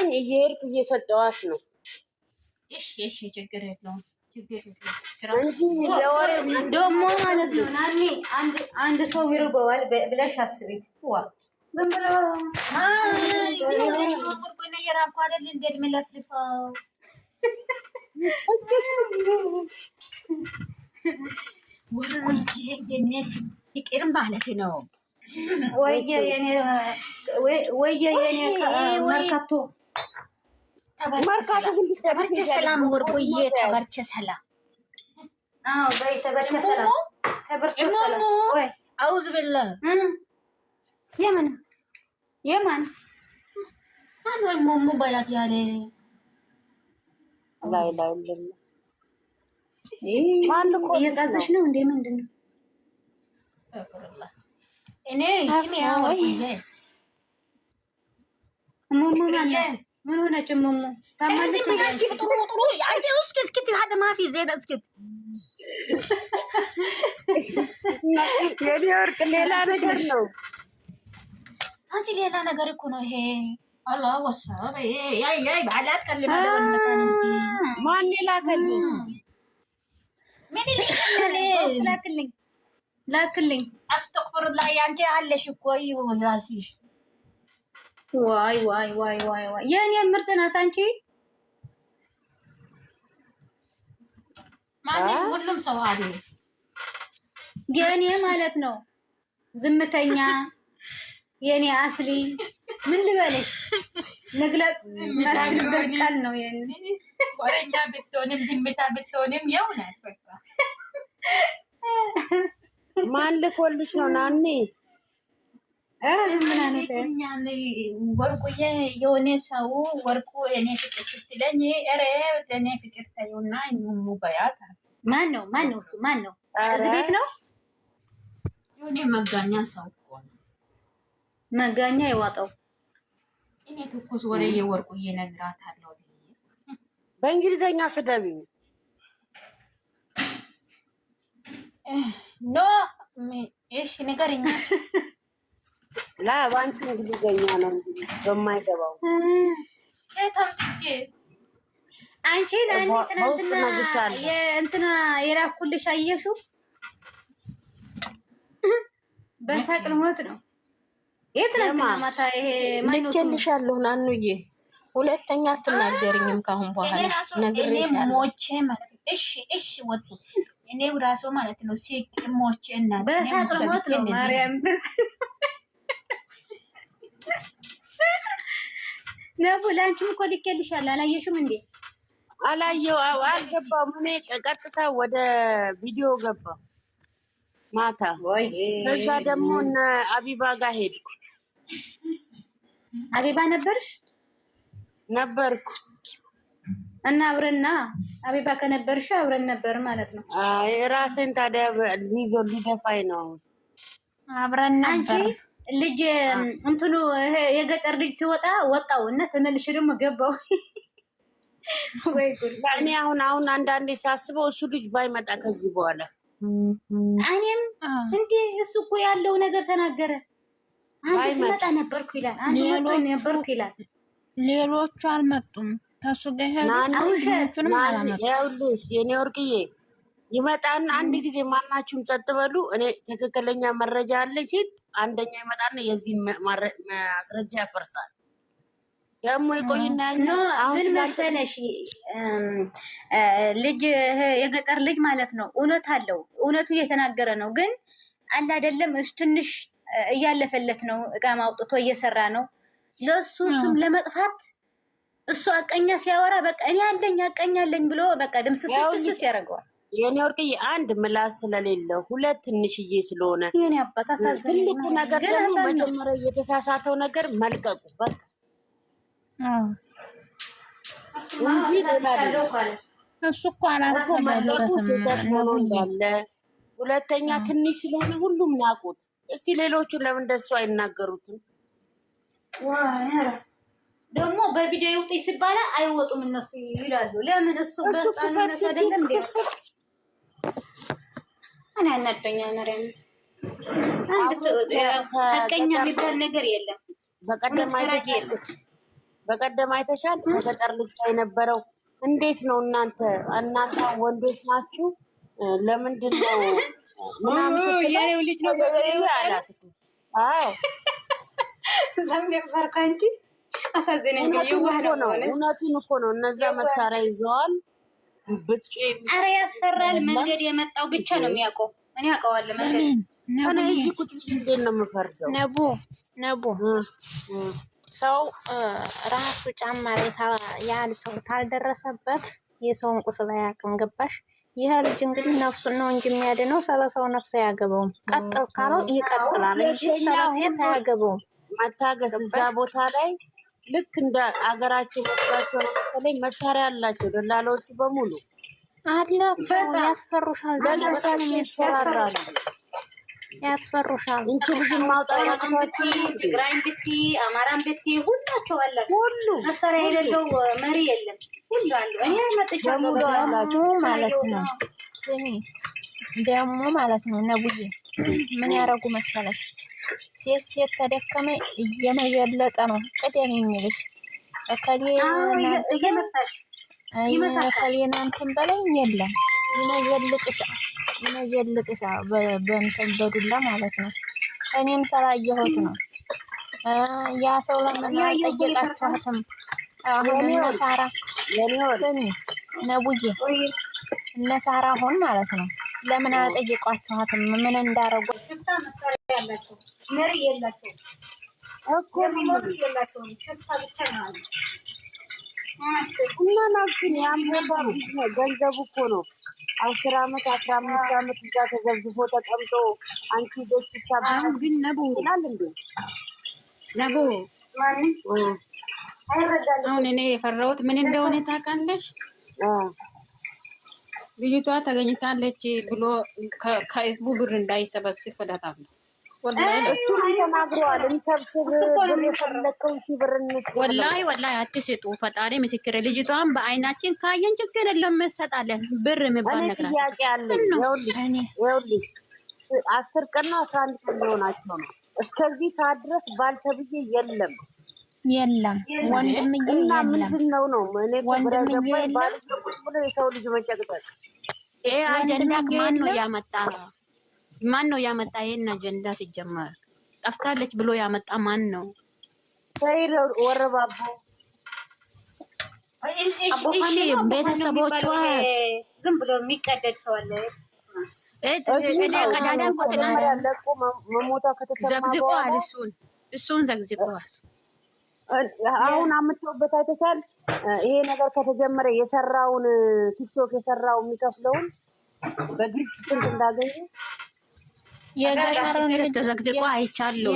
ሲገባኝ እየሄድኩ እየሰጠዋት ነው። እሺ ችግር የለውም እንጂ ለወሬ ደግሞ ማለት ነው። ናኒ አንድ ሰው ይርበዋል ብለሽ አስቤት ዋ ዝም ብሎ የራብኩ አይደል እንዴ የሚለፍልፈው ወርቁዬ የኔ ፍቅር ማለት ነው። ወየ የኔ መርካቶ ተበርቸ ሰላም ወርቁዬ ተበርቸ ሰላም። አዎ በይ ተበርቸ ሰላም ተበርቸ ሰላም። ወይ አውዝ ብለ የማን ማን ወይ ሞሙ ባያት ያለ ላይ ማን እኮ እየጋዘሽ ነው እንዴ? ምንድነው? እኔ ስሚ ወርቁዬ ሞሙ ምን ሆነች? ሞሙ ታማለች። ጥሩ አንተ እስኪ ሀደ ማፊ ዜና እስኪ የኔ ወርቅ ሌላ ነገር ነው። አንቺ ሌላ ነገር እኮ ነው ይሄ። አላህ ወሰበ ያይ ባላት ከልማ ደወልመታንቲ ማን ላከልኝ? ምን ይልከኛል? ላክልኝ አስተግፍሩላህ አንቺ አለሽ እኮ ራስሽ ዋይ የኔ ምርጥ ናት። አንቺ ማን ሁሉም ሰው አይደል የኔ ማለት ነው። ዝምተኛ የኔ አስሊ ምን ልበልሽ? መግለጽ ማልችልበት ቃል ነው። የኔ ወሬኛ ብትሆንም ዝምታ ብትሆንም ያው ናት በቃ። ማን ልኮልሽ ነው ናኒ? ወርቁዬ የሆነ ሰው ወርቁ እኔ ፍቅር ስትለኝ ኧረ ለእኔ ፍቅር ታየውና ሙባያት ማን ነው እሱ? ማን ነው? እዚህ ቤት ነው የሆነ መጋኛ ሰው እኮ ነው። መጋኛ የዋጠው እኔ ትኩስ ወሬ የወርቁዬ እነግራታለሁ። በእንግሊዘኛ ስደቢ ኖ እሺ ንገሪኝ። ባንቺ እንግሊዘኛ ነው እንጂ በማይገባው ከታምጥቼ አንቺ ለአንቺ ትናንትና የእንትና የላኩልሽ አየሽው? በሳቅ ልሞት ነው። የትናንትና ማታ ይሄ ልኬልሻለሁ ናኑዬ። ሁለተኛ አትናገሪኝም ካሁን በኋላ እኔ ሞቼ ማለት ነው። እሺ ወጡ እኔ ራሱ ማለት ነው ሲቅ ሞቼ እና በሳቅ ልሞት ነው። ማርያም ነቡ ላንቺም እኮ ልኬልሻለሁ። አላየሽም እንዴ? አላየው አልገባም። እኔ ቀጥታ ወደ ቪዲዮ ገባ ማታ። ከዛ ደግሞ እነ አቢባ ጋር ሄድኩ። አቢባ ነበርኩ እና አብረና አቢባ ከነበርሽ አብረን ነበር ማለት ነው። አይ ራሴን ታዲያ ሊደፋኝ ነው። አብረን ነበር ልጅ እንትኑ የገጠር ልጅ ሲወጣ ወጣው እና ተመልሼ ደግሞ ገባው። ወይ ጉድ! እኔ አሁን አንዳንዴ ሳስበው እሱ ልጅ ባይመጣ ከዚህ በኋላ እኔም እንዴ እሱ እኮ ያለው ነገር ተናገረ። አንተ ሲመጣ ነበርኩ ይላል፣ አንተ ወጥቶ ነበርኩ ይላል። ሌሎቹ አልመጡም። ታሱ ገሄዱንም አላመጡም። ይኸውልሽ የኔ ወርቅዬ ይመጣና አንድ ጊዜ ማናችሁም ጸጥ በሉ፣ እኔ ትክክለኛ መረጃ አለኝ ሲል አንደኛ ይመጣና የዚህን ማስረጃ ያፈርሳል። ደግሞ ይቆይና አሁን መሰለሽ ልጅ የገጠር ልጅ ማለት ነው። እውነት አለው፣ እውነቱ እየተናገረ ነው። ግን አለ አይደለም እሱ ትንሽ እያለፈለት ነው። እቃ ማውጥቶ እየሰራ ነው ለሱ ስም ለመጥፋት። እሱ አቀኛ ሲያወራ በቃ እኔ አለኝ አቀኛለኝ ብሎ በቃ ድምስስስ ያደርገዋል። የኔ ወርቅዬ አንድ ምላስ ስለሌለው፣ ሁለት ትንሽዬ ስለሆነ፣ የኔ አባት አሳዘነኝ። ትልቁ ነገር ደግሞ መጀመሪያ የተሳሳተው ነገር መልቀቁ በቃ እሱ እኮ አላሰበበትም እንዳለ። ሁለተኛ ትንሽ ስለሆነ ሁሉም ናቁት። እስቲ ሌሎቹን ለምን እንደሱ አይናገሩትም? ደግሞ በቪዲዮ ይውጡ ሲባል አይወጡም እነሱ ይላሉ። ለምን እሱ በጻንነት አይደለም እንዴ? እኔ አናደኛል። ማርያም አንድ ተቀኛ የሚባል ነገር የለም። በቀደም አይተሽ በቀደም አይተሻል። ከገጠር ልጅ ጋር የነበረው እንዴት ነው? እናንተ ወንዶች ናችሁ ለምንድን ነው ምናምን ስትለው ልጅ ነው አላት። አዎ ዘምደፈርካ እንጂ አሳዘነኝ። እውነቱን እኮ ነው። እነዛ መሳሪያ ይዘዋል። ኧረ ያስፈራል። መንገድ የመጣው ብቻ ነው የሚያውቀው። እኔ አውቀዋለሁ መንገድ። እኔ እዚህ ቁጭ ብዬ እንዴት ነው የምፈርደው? ነቡ ሰው ራሱ ጫማ ላይ ያህል ሰው ታልደረሰበት የሰውን ቁስል አያውቅም። ገባሽ? ይህ ልጅ እንግዲህ ነፍሱን ነው እንጂ የሚያድነው ስለሰው ነፍስ አያገባውም። ቀጥል ካለው ይቀጥላል እንጂ ስለሴት አያገባውም። መታገስ እዛ ቦታ ላይ ልክ እንደ አገራቸው መስራቸው መሰለኝ መሳሪያ አላቸው ደላሎቹ በሙሉ አለ። ያስፈሩሻል፣ በነሳቸው ይፈራራሉ፣ ያስፈሩሻል። እንቺ ልጅ ማውጣት አቅቷቸው ትግራይም ብቲ አማራም ብቲ ሁላቸው አለ። ሁሉ መሳሪያ የሌለው መሪ የለም። ሁሉ አለ። እኔ መጥቻለሁ ደግሞ ማለት ነው። ስሚ ደግሞ ማለት ነው ነቡዬ ምን ያረጉ መሰለሽ? ሴት ተደከመ እየመየለጠ ነው ቅደም የሚልሽ እከሌ እናንተን በላይ የለም ይመየልጥሻ በእንትን በዱላ ማለት ነው። እኔም ስላየሁት ነው። ያ ሰው ለምን አልጠየቃችኋትም? አሁን እነ ሳራ ስሚ ነቡዬ እነ ሳራ አሁን ማለት ነው ለምን አልጠየቋችኋትም? ምን እንዳረጉ መሪ የላቸው እኮ እና ናችን ያምባ ገንዘቡ እኮ ነው። 10 ዓመት 15 ዓመት እዛ ተዘብዝፎ ተቀምጦ አንቺ ደስ ታባል ግን ነቡ አሁን እኔ የፈራሁት ምን እንደሆነ ታውቃለሽ? ልጅቷ ተገኝታለች ብሎ ከህዝቡ ብር እንዳይሰበስብ ፈዳታለሁ። እሱ ተናግሯል። እንሰብስብ ብር የፈለከው ብር እንስጥ። ወላሂ አትስጡ። ፈጣሪ ምስክር። ልጅቷን በአይናችን ካየን ችግር የለም እንሰጣለን። ብር የሚባል ነገር ጥያቄ አለኝ። ይኸውልሽ 10 ቀን ነው 11 ቀን ሊሆናቸው ነው። እስከዚህ ሰዓት ድረስ ባልተብዬ የለም ወንድምዬ እና ምንድን ነው እኔ ወንድምዬ ባል ብሎ የሰው ልጅ መጨቅጨቅ ይሄ አጀንዳ ማን ነው ያመጣ? ይሄን አጀንዳ ሲጀመር ጠፍታለች ብሎ ያመጣ ማን ነው? ሰይድ ወረባቦ። እሺ ቤተሰቦቿ ዝም ብሎ የሚቀደድ ሰው አለ። ዘግዝቀዋል። እሱን ዘግዝቀዋል። አሁን አምጥቶበት አይተሻል። ይሄ ነገር ከተጀመረ የሰራውን ቲክቶክ የሰራው የሚከፍለውን በግሪፕ ስንት እንዳገኘ ተዘግዝቆ አይቻለሁ።